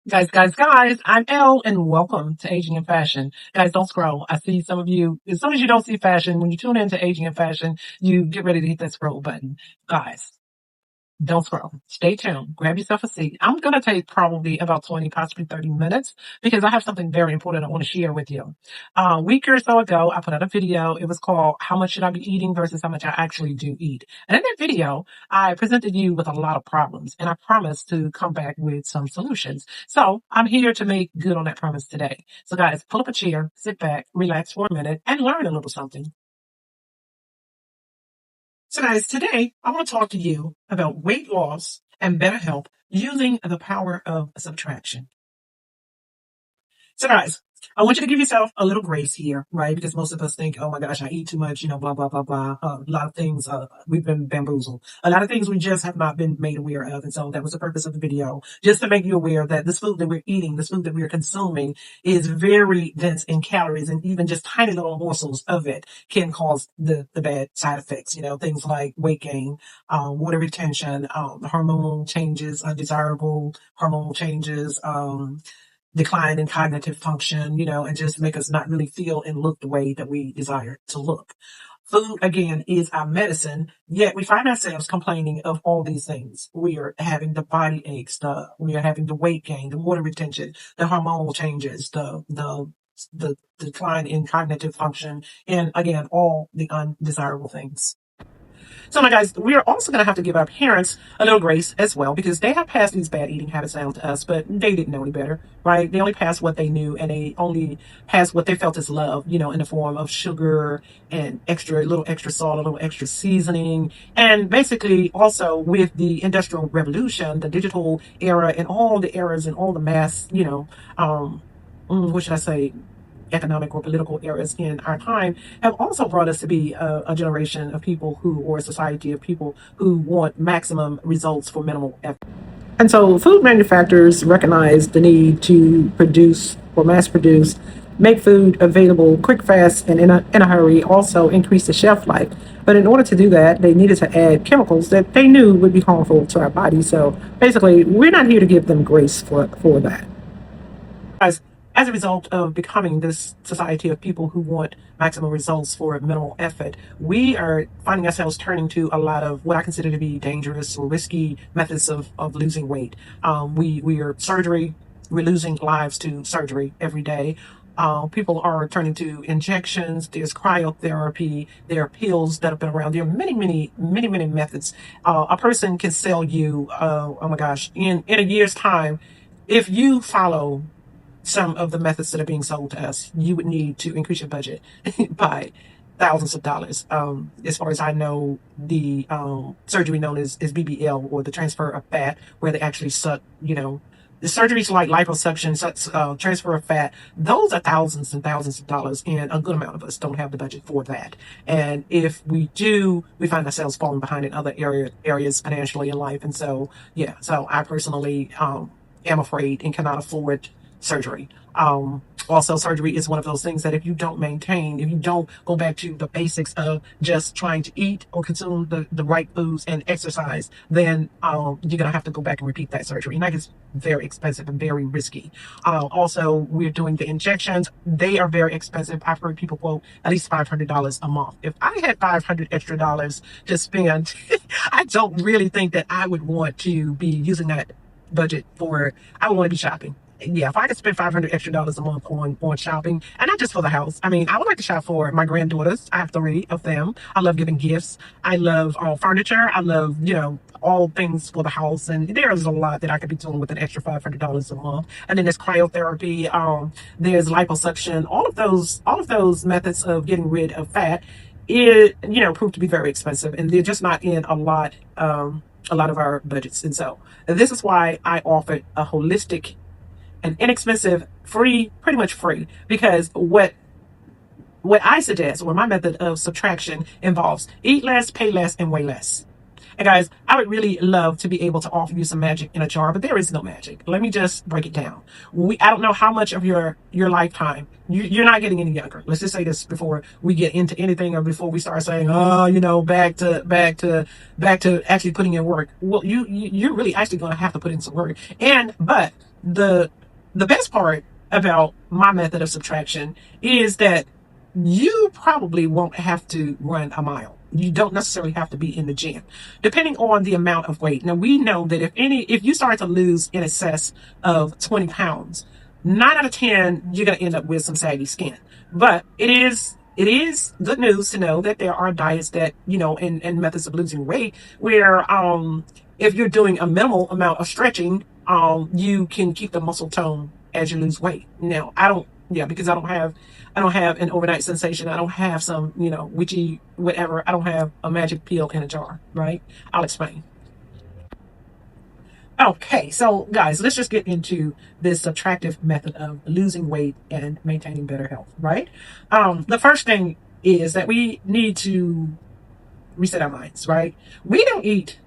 Guys, I'm Elle and welcome to Aging in Fashion. Guys, don't scroll. I see some of you, as soon as you don't see fashion, when you tune into Aging in Fashion, you get ready to hit that scroll button. Guys, don't scroll. Stay tuned. Grab yourself a seat. I'm going to take probably about 20, possibly 30 minutes because I have something very important I want to share with you. A week or so ago, I put out a video. It was called How Much Should I Be Eating versus How Much I Actually Do Eat. And in that video, I presented you with a lot of problems and I promised to come back with some solutions. So I'm here to make good on that promise today. So guys, pull up a chair, sit back, relax for a minute and learn a little something. So guys, today I want to talk to you about weight loss and better health using the power of subtraction. So guys, I want you to give yourself a little grace here, right? Because most of us think, oh my gosh, I eat too much, blah, blah, blah, blah. A lot of things, we've been bamboozled. A lot of things we just have not been made aware of. And so that was the purpose of the video, just to make you aware that this food that we're eating, this food that we're consuming is very dense in calories, and even just tiny little morsels of it can cause the bad side effects, things like weight gain, water retention, hormonal changes, undesirable hormonal changes, decline in cognitive function, and just make us not really feel and look the way that we desire to look. Food, again, is our medicine, yet we find ourselves complaining of all these things. We are having the body aches, we are having the weight gain, the water retention, the hormonal changes, the decline in cognitive function, and again, all the undesirable things. So now guys, we are also going to have to give our parents a little grace as well because they have passed these bad eating habits down to us, but they didn't know any better, right? They only passed what they knew and they only passed what they felt is love, in the form of sugar and little extra salt, a little extra seasoning. And basically also with the Industrial Revolution, the digital era and all the eras and all the mass, what should I say? Economic or political eras in our time have also brought us to be a generation of people or a society of people who want maximum results for minimal effort. And so food manufacturers recognize the need to produce or mass produce, make food available quick, fast, and in a hurry, also increase the shelf life. But in order to do that, they needed to add chemicals that they knew would be harmful to our bodies. So basically, we're not here to give them grace for that. Guys, as a result of becoming this society of people who want maximum results for minimal effort, we are finding ourselves turning to a lot of what I consider to be dangerous or risky methods of losing weight. We are surgery. We're losing lives to surgery every day. People are turning to injections. There's cryotherapy. There are pills that have been around. There are many methods. A person can sell you, oh my gosh, in a year's time, if you follow some of the methods that are being sold to us, you would need to increase your budget by thousands of dollars. As far as I know, the surgery known as BBL, or the transfer of fat, where they actually suck, the surgeries like liposuction, transfer of fat, those are thousands and thousands of dollars, and a good amount of us don't have the budget for that. And if we do, we find ourselves falling behind in other areas financially in life. And so, so I personally am afraid and cannot afford surgery. Also, surgery is one of those things that if you don't maintain, if you don't go back to the basics of just trying to eat or consume the right foods and exercise, then you're going to have to go back and repeat that surgery. And that is very expensive and very risky. Also, we're doing the injections. They are very expensive. I've heard people quote at least $500 a month. If I had $500 extra to spend, I don't really think that I would want to be using that budget I would want to be shopping. If I could spend $500 extra a month on shopping, and not just for the house. I mean, I would like to shop for my granddaughters. I have 3 of them. I love giving gifts. I love furniture. I love, all things for the house. And there's a lot that I could be doing with an extra $500 a month. And then there's cryotherapy. There's liposuction. All of those methods of getting rid of fat, prove to be very expensive, and they're just not in a lot of our budgets. And so this is why I offered a holistic and inexpensive, free, pretty much free, because what I suggest, or my method of subtraction, involves eat less, pay less, and weigh less. And guys, I would really love to be able to offer you some magic in a jar, but there is no magic. Let me just break it down. I don't know how much of your lifetime, you're not getting any younger. Let's just say this before we get into anything, or before we start saying, back to actually putting in work. Well, you're really actually going to have to put in some work. But the the best part about my method of subtraction is that you probably won't have to run a mile. You don't necessarily have to be in the gym, depending on the amount of weight. Now we know that if you start to lose in excess of 20 pounds, 9 out of 10, you're going to end up with some saggy skin. But it is good news to know that there are diets that, and methods of losing weight where, if you're doing a minimal amount of stretching, you can keep the muscle tone as you lose weight. Now, because I don't have an overnight sensation. I don't have some, witchy whatever. I don't have a magic pill in a jar, right? I'll explain. Okay, so guys, let's just get into this subtractive method of losing weight and maintaining better health, right? The first thing is that we need to reset our minds, right? We don't eat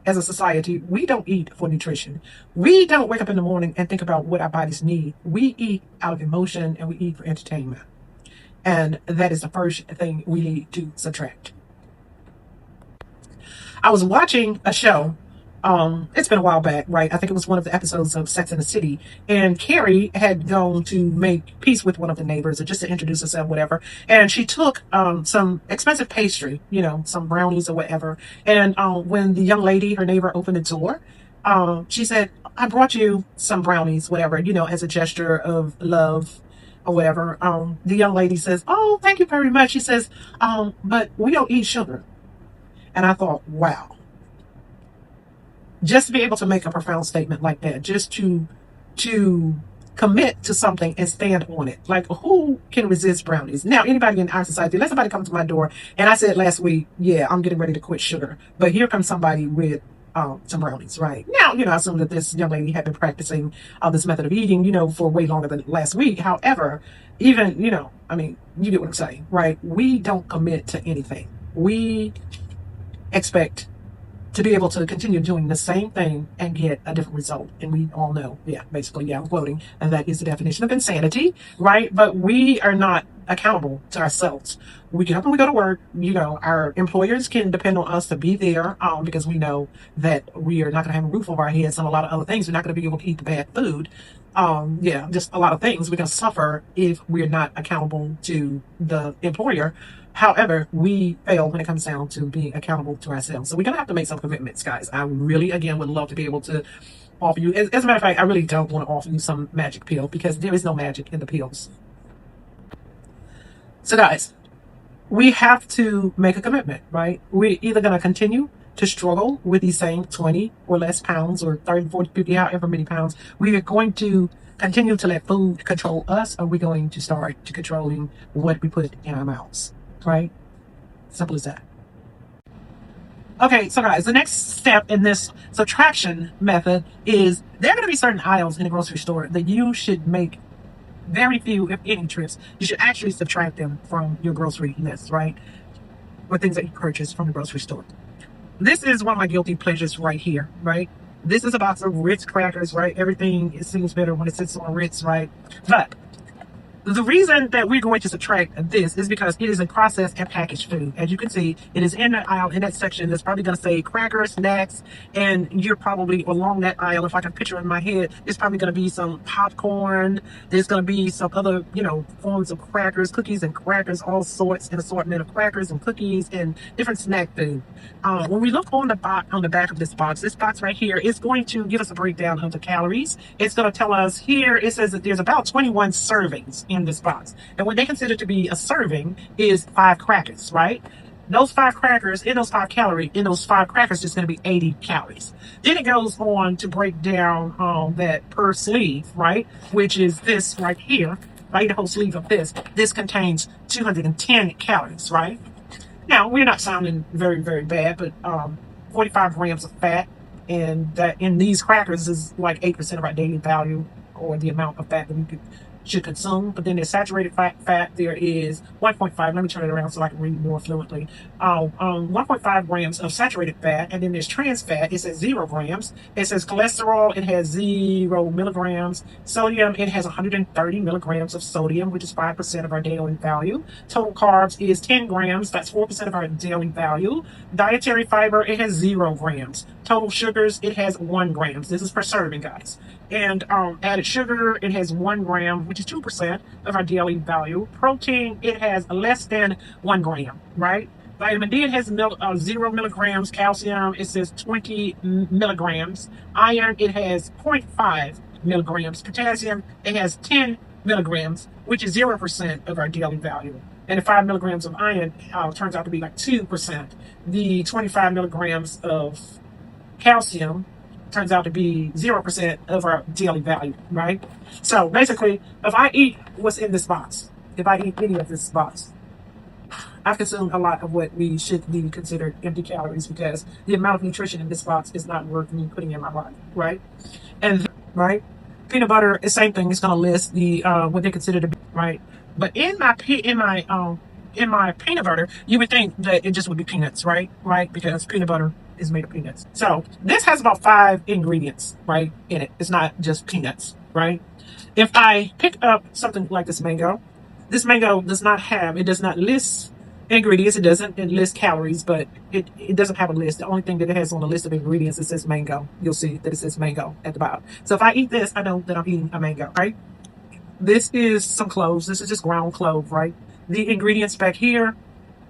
as a society, we don't eat for nutrition. We don't wake up in the morning and think about what our bodies need. We eat out of emotion and we eat for entertainment. And that is the first thing we need to subtract. I was watching a show. It's been a while back, right? I think it was one of the episodes of Sex and the City. And Carrie had gone to make peace with one of the neighbors or just to introduce herself, whatever. And she took some expensive pastry, some brownies or whatever. And when the young lady, her neighbor, opened the door, she said, I brought you some brownies, whatever, as a gesture of love or whatever. The young lady says, oh, thank you very much. She says, but we don't eat sugar. And I thought, wow. Just to be able to make a profound statement like that, just to commit to something and stand on it. Like, who can resist brownies? Now, anybody in our society, let somebody come to my door, and I said last week, yeah, I'm getting ready to quit sugar. But here comes somebody with some brownies, right? Now, I assume that this young lady had been practicing this method of eating, for way longer than last week. However, even, you get what I'm saying, right? We don't commit to anything. We expect to be able to continue doing the same thing and get a different result. And we all know, basically, I'm quoting, and that is the definition of insanity, right? But we are not accountable to ourselves. We get up and we go to work. Our employers can depend on us to be there because we know that we are not going to have a roof over our heads and a lot of other things. We're not going to be able to eat the bad food. Just a lot of things. We're going to suffer if we're not accountable to the employer. However, we fail when it comes down to being accountable to ourselves. So we're going to have to make some commitments, guys. I really, again, would love to be able to offer you. As a matter of fact, I really don't want to offer you some magic pill because there is no magic in the pills. So, guys, we have to make a commitment, right? We're either going to continue to struggle with these same 20 or less pounds or 30, 40, 50, however many pounds. We are going to continue to let food control us, or we're going to start to controlling what we put in our mouths. Right? Simple as that. Okay, so guys, the next step in this subtraction method is there are going to be certain aisles in the grocery store that you should make very few, if any, trips. You should actually subtract them from your grocery list, right? Or things that you purchase from the grocery store. This is one of my guilty pleasures right here, right? This is a box of Ritz crackers, right? Everything, it seems better when it sits on Ritz, right? But the reason that we're going to subtract this is because it is a processed and packaged food. As you can see, it is in that aisle, in that section that's probably going to say crackers, snacks, and you're probably along that aisle. If I can picture in my head, there's probably going to be some popcorn. There's going to be some other, forms of crackers, cookies and crackers, all sorts, an assortment of crackers and cookies and different snack food. When we look on the back of this box right here is going to give us a breakdown of the calories. It's going to tell us here, it says that there's about 21 servings in this box. And what they consider to be a serving is 5 crackers, right? Those 5 crackers, in those 5 crackers, there's going to be 80 calories. Then it goes on to break down that per sleeve, right? Which is this right here, right? The whole sleeve of this. This contains 210 calories, right? Now, we're not sounding very, very bad, but 45 grams of fat, and that in these crackers is like 8% of our daily value, or the amount of fat that we should consume. But then there's saturated fat. There is 1.5. Let me turn it around so I can read more fluently. 1.5 grams of saturated fat, and then there's trans fat. It says 0 grams. It says cholesterol. It has 0 milligrams. Sodium. It has 130 milligrams of sodium, which is 5% of our daily value. Total carbs is 10 grams. That's 4% of our daily value. Dietary fiber. It has 0 grams. Total sugars. It has 1 gram. This is per serving, guys. And added sugar, it has 1 gram, which is 2% of our daily value. Protein, it has less than 1 gram, right? Vitamin D, it has 0 milligrams. Calcium, it says 20 milligrams. Iron, it has zero point 0.5 milligrams. Potassium, it has 10 milligrams, which is 0% of our daily value. And the 5 milligrams of iron turns out to be like 2%. The 25 milligrams of calcium turns out to be 0% of our daily value, right? So basically, if I eat what's in this box, if I eat any of this box, I've consumed a lot of what we should be considered empty calories because the amount of nutrition in this box is not worth me putting in my body, right? And right, peanut butter, the same thing. It's going to list the what they consider to be right. But in my peanut butter, you would think that it just would be peanuts, right? Right, because peanut butter is made of peanuts. So this has about 5 ingredients, right, in it. It's not just peanuts, right? If I pick up something like this mango does not have, it does not list ingredients. It doesn't list calories, but it doesn't have a list. The only thing that it has on the list of ingredients, it says mango. You'll see that it says mango at the bottom. So if I eat this, I know that I'm eating a mango, right? This is some cloves. This is just ground clove, right? The ingredients back here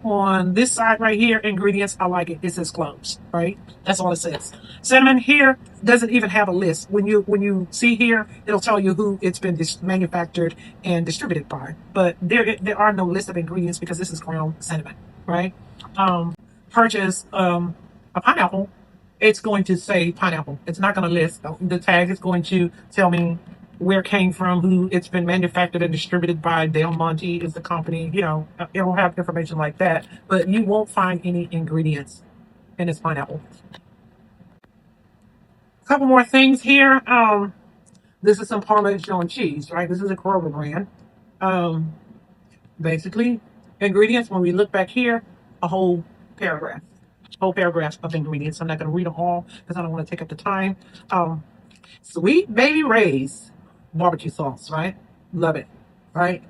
on this side right here, ingredients, I like it. It says cloves, right? That's all it says. Cinnamon here doesn't even have a list. When you see here, it'll tell you who it's been manufactured and distributed by. But there are no list of ingredients because this is ground cinnamon, right? Purchase a pineapple, it's going to say pineapple. It's not going to list. The tag is going to tell me where it came from, who it's been manufactured and distributed by. Del Monte is the company. It'll have information like that, but you won't find any ingredients in this pineapple. A couple more things here. This is some Parmesan cheese, right? This is a Kroger brand. Um, Basically, ingredients, when we look back here, a paragraph, whole paragraph of ingredients. I'm not going to read them all because I don't want to take up the time. Sweet Baby Ray's barbecue sauce, right? Love it, right?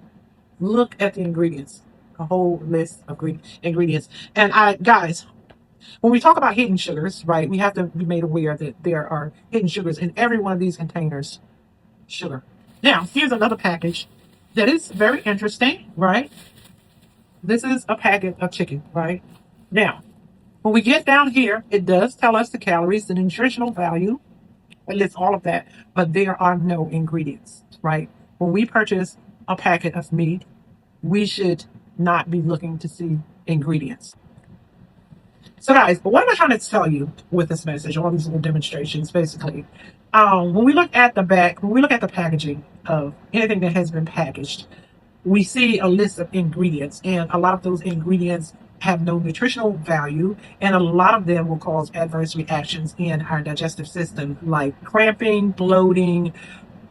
Look at the ingredients, a whole list of ingredients. And guys, when we talk about hidden sugars, right, we have to be made aware that there are hidden sugars in every one of these containers. Sugar. Now, here's another package that is very interesting, right? This is a packet of chicken, right? Now, when we get down here, it does tell us the calories, the nutritional value. It lists all of that, but there are no ingredients, right? When we purchase a packet of meat, we should not be looking to see ingredients. So guys, what am I trying to tell you with this message, all these little demonstrations, basically? When we look at the back, when we look at the packaging of anything that has been packaged, we see a list of ingredients, and a lot of those ingredients have no nutritional value, and a lot of them will cause adverse reactions in our digestive system, like cramping, bloating,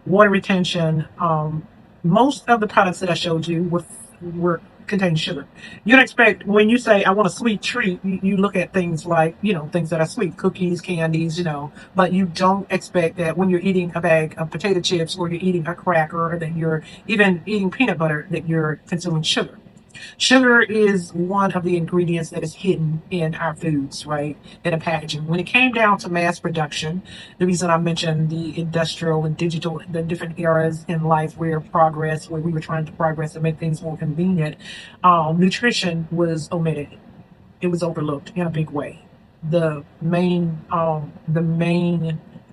water retention. Most of the products that I showed you were contain sugar. You'd expect when you say I want a sweet treat, you look at things like, things that are sweet, cookies, candies, but you don't expect that when you're eating a bag of potato chips or you're eating a cracker or that you're even eating peanut butter that you're consuming sugar. Sugar is one of the ingredients that is hidden in our foods, right? In the packaging. When it came down to mass production, the reason I mentioned the industrial and digital, the different eras in life where we were trying to progress and make things more convenient, nutrition was omitted. It was overlooked in a big way. The main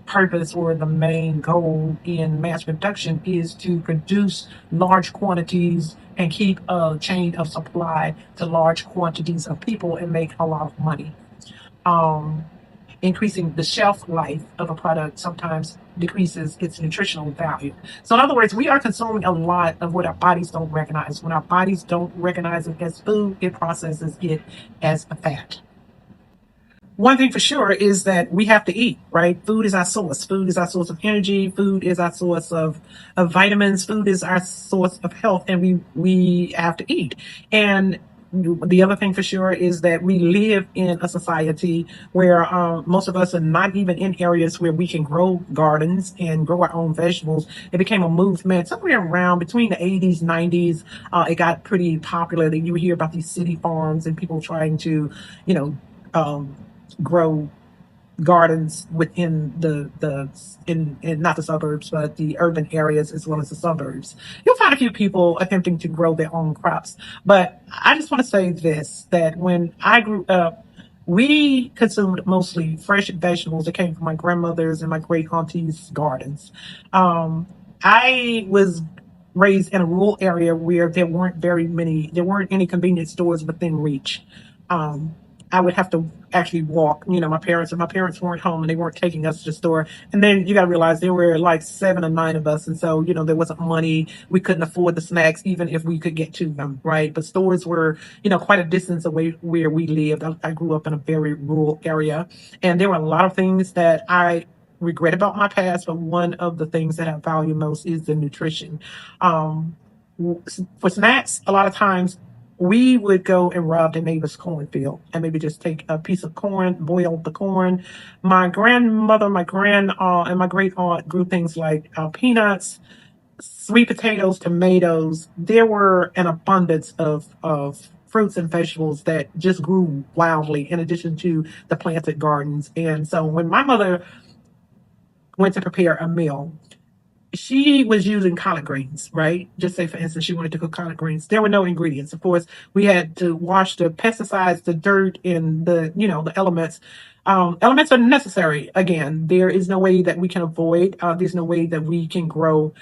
purpose or the main goal in mass production is to produce large quantities and keep a chain of supply to large quantities of people and make a lot of money. Um, Increasing the shelf life of a product sometimes decreases its nutritional value. So in other words, we are consuming a lot of what our bodies don't recognize. When our bodies don't recognize it as food, it processes it as a fat. One thing for sure is that we have to eat, right? Food is our source. Food is our source of energy. Food is our source of vitamins. Food is our source of health, and we have to eat. And the other thing for sure is that we live in a society where most of us are not even in areas where we can grow gardens and grow our own vegetables. It became a movement somewhere around between the 80s, 90s. It got pretty popular that you would hear about these city farms and people trying to, you know, um, grow gardens within in not the suburbs, but the urban areas as well as the suburbs. You'll find a few people attempting to grow their own crops. But I just want to say this, that when I grew up, we consumed mostly fresh vegetables that came from my grandmother's and my great auntie's gardens. Um, I was raised in a rural area where there weren't any convenience stores within reach. Um, I would have to actually walk. If my parents weren't home and they weren't taking us to the store. And then you got to realize there were like 7 or 9 of us. And so, there wasn't money. We couldn't afford the snacks, even if we could get to them, right? But stores were, quite a distance away where we lived. I grew up in a very rural area. And there were a lot of things that I regret about my past, but one of the things that I value most is the nutrition. Um, for snacks, a lot of times we would go and rob the neighbor's cornfield and maybe just take a piece of corn, boil the corn. My grandmother, my grand aunt, and my great aunt grew things like peanuts, sweet potatoes, tomatoes. There were an abundance of fruits and vegetables that just grew wildly in addition to the planted gardens. And so when my mother went to prepare a meal, she was using collard greens, right? Just say, for instance, she wanted to cook collard greens. There were no ingredients. Of course, we had to wash the pesticides, the dirt, and the elements. Elements are necessary. Again, there is no way that we can avoid. There's no way that we can grow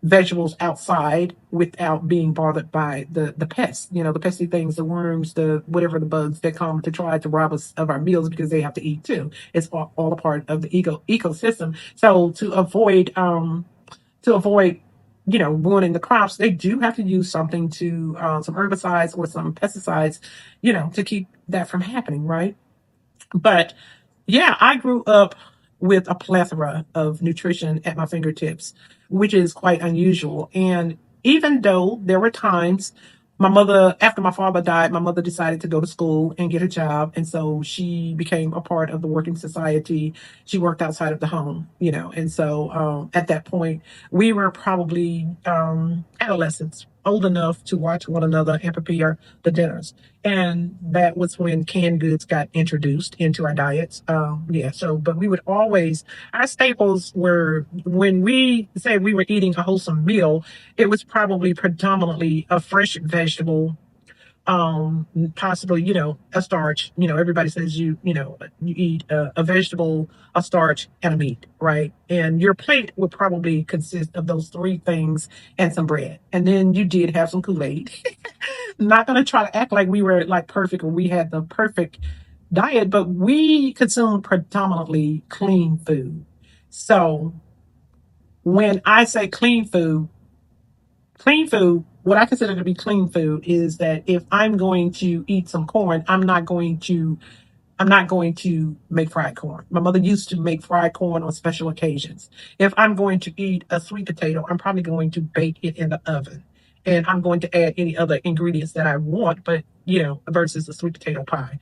vegetables outside without being bothered by the pests, the pesky things, the worms, the whatever the bugs that come to try to rob us of our meals because they have to eat too. It's all a part of the ecosystem. So to avoid ruining the crops, they do have to use something to some herbicides or some pesticides, to keep that from happening, right? But yeah, I grew up with a plethora of nutrition at my fingertips, which is quite unusual. And even though there were times after my father died, my mother decided to go to school and get a job. And so she became a part of the working society. She worked outside of the home. And so at that point, we were probably adolescents, old enough to watch one another and prepare the dinners. And that was when canned goods got introduced into our diets. Yeah, so, but we would always, our staples were, when we said we were eating a wholesome meal, it was probably predominantly a fresh vegetable, possibly, a starch. Everybody says you eat a vegetable, a starch, and a meat, right? And your plate would probably consist of those three things and some bread. And then you did have some Kool-Aid. Not going to try to act like we were like perfect or we had the perfect diet, but we consumed predominantly clean food. So when I say clean food, what I consider to be clean food is that if I'm going to eat some corn, I'm not going to make fried corn. My mother used to make fried corn on special occasions. If I'm going to eat a sweet potato, I'm probably going to bake it in the oven. And I'm going to add any other ingredients that I want, but versus a sweet potato pie.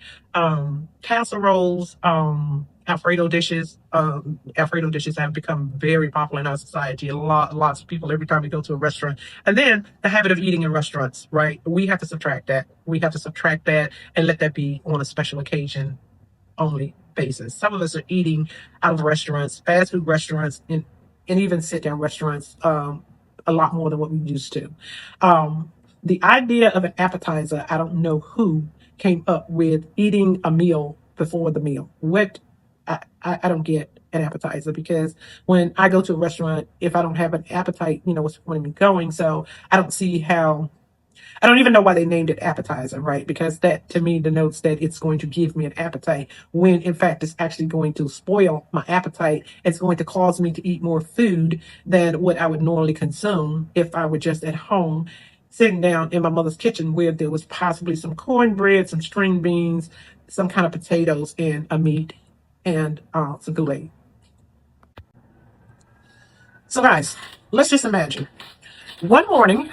Casseroles, Alfredo dishes have become very popular in our society. Lots of people every time we go to a restaurant. And then the habit of eating in restaurants, right? We have to subtract that. We have to subtract that and let that be on a special occasion only basis. Some of us are eating out of restaurants, fast food restaurants, and even sit down restaurants a lot more than what we used to. The idea of an appetizer, I don't know who came up with eating a meal before the meal. I don't get an appetizer because when I go to a restaurant, if I don't have an appetite, what's the point of me going? So I don't see how I don't even know why they named it appetizer, right? Because that to me denotes that it's going to give me an appetite when in fact it's actually going to spoil my appetite. It's going to cause me to eat more food than what I would normally consume if I were just at home sitting down in my mother's kitchen where there was possibly some cornbread, some string beans, some kind of potatoes, and a meat and some Kool-Aid. So guys, let's just imagine one morning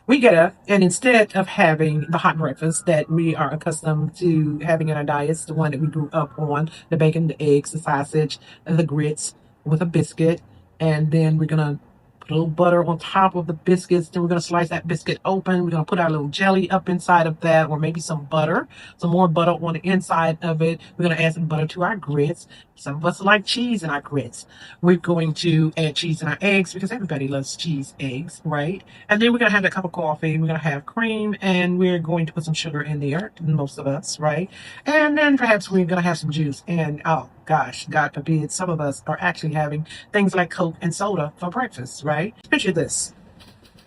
we get up, and instead of having the hot breakfast that we are accustomed to having in our diets, the one that we grew up on, the bacon, the eggs, the sausage, and the grits with a biscuit, and then we're gonna Put a little butter on top of the biscuits. Then we're going to slice that biscuit open. We're going to put our little jelly up inside of that, or maybe some butter, some more butter on the inside of it. We're going to add some butter to our grits. Some of us like cheese in our grits. We're going to add cheese in our eggs because everybody loves cheese eggs, right? And then we're going to have a cup of coffee. We're going to have cream, and we're going to put some sugar in there, most of us, right? And then perhaps we're going to have some juice. And oh gosh, God forbid, some of us are actually having things like Coke and soda for breakfast, right? Picture this.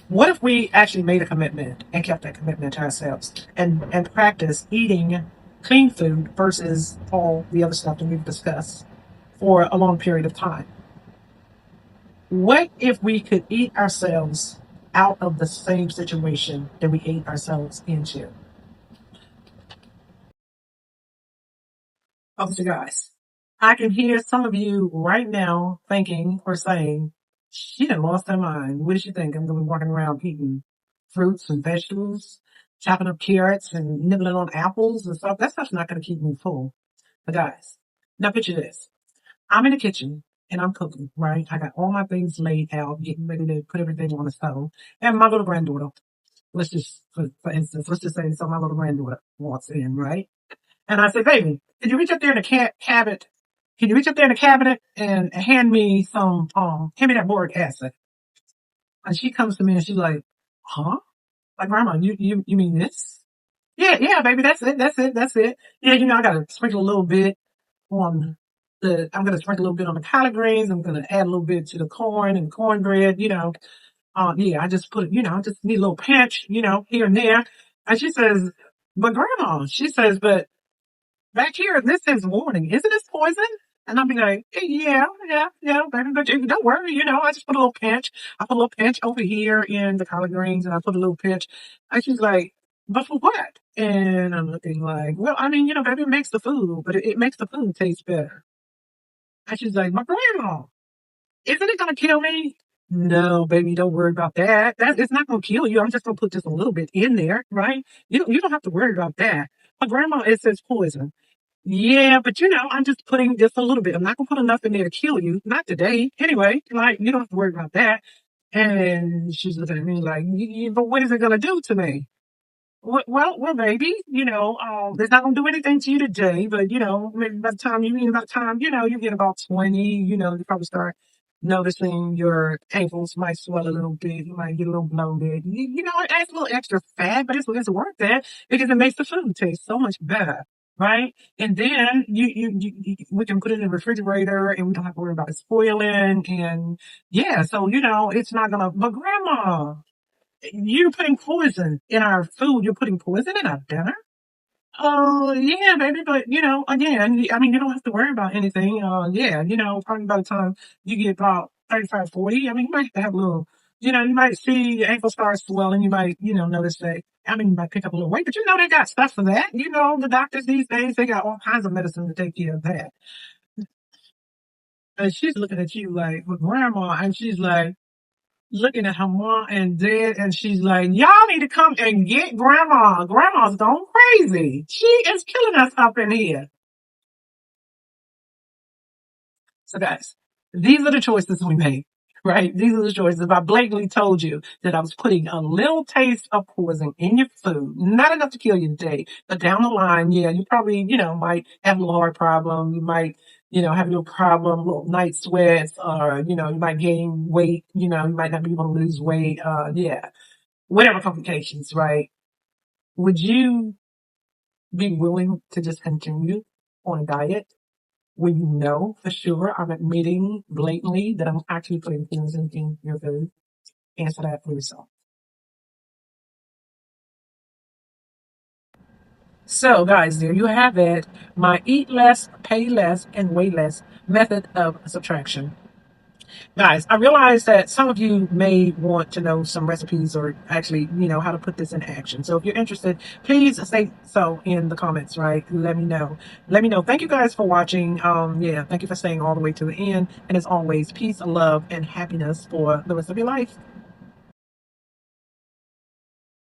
What if we actually made a commitment and kept that commitment to ourselves and practice eating clean food versus all the other stuff that we've discussed for a long period of time? What if we could eat ourselves out of the same situation that we ate ourselves into? Okay, guys, I can hear some of you right now thinking or saying, she done lost her mind. What does she think? I'm going to be walking around eating fruits and vegetables, chopping up carrots and nibbling on apples and stuff. That stuff's not going to keep me full. But guys, now picture this. I'm in the kitchen and I'm cooking, right? I got all my things laid out, getting ready to put everything on the stove. And my little granddaughter, let's just, for instance, let's just say so my little granddaughter walks in, right? And I said, baby, can you reach up there in the cabinet? Can you reach up there in the cabinet and hand me hand me that boric acid? And she comes to me and she's like, huh? Like, grandma, you mean this? Yeah, yeah, baby, that's it. Yeah, I gotta sprinkle a little bit on I'm gonna sprinkle a little bit on the collard greens. I'm gonna add a little bit to the corn and cornbread, yeah, I just put, I just need a little pinch, here and there. And she says, but grandma, she says, but back here, this says warning. Isn't this poison? And I'll be like, yeah, baby, but don't worry, I just put a little pinch. I put a little pinch over here in the collard greens and I put a little pinch. And she's like, but for what? And I'm looking like, well, I mean, baby, it makes the food, but it makes the food taste better. And she's like, my grandma, isn't it going to kill me? No, baby, don't worry about that. It's not going to kill you. I'm just going to put just a little bit in there, right? You don't have to worry about that. My grandma, it says poison. Yeah, but I'm just putting just a little bit. I'm not gonna put enough in there to kill you. Not today. Anyway, like, you don't have to worry about that. And she's looking at me like, but what is it gonna do to me? Well, baby, it's not gonna do anything to you today, but maybe by the time you get about 20, you probably start noticing your ankles might swell a little bit, you might get a little bloated. It adds a little extra fat, but it's worth it because it makes the food taste so much better. Right? And then we can put it in the refrigerator and we don't have to worry about it spoiling. And yeah, so, it's not gonna, but grandma, you're putting poison in our food. You're putting poison in our dinner. Oh, yeah, baby. But, again, I mean, you don't have to worry about anything. Yeah, probably by the time you get about 35, 40, I mean, you might have a little, you might see your ankle start swelling. You might, notice that, I mean, you might pick up a little weight, but they got stuff for that. The doctors these days, they got all kinds of medicine to take care of that. And she's looking at you like, with grandma, and she's like, looking at her mom and dad, and she's like, y'all need to come and get grandma. Grandma's going crazy. She is killing us up in here. So guys, these are the choices we made, right? These are the choices. If I blatantly told you that I was putting a little taste of poison in your food, not enough to kill you today, but down the line, yeah, you probably, might have a little heart problem. You might, have a little problem, little night sweats, or, you might gain weight, you might not be able to lose weight. Yeah, whatever complications, right? Would you be willing to just continue on a diet when you know for sure I'm admitting blatantly that I'm actually putting things in your food? Answer that for yourself. So, guys, there you have it. My eat less, pay less, and weigh less method of subtraction. Guys, I realize that some of you may want to know some recipes or actually, how to put this in action. So if you're interested, please say so in the comments, right? Let me know. Let me know. Thank you guys for watching. Yeah, thank you for staying all the way to the end. And as always, peace, love, and happiness for the rest of your life.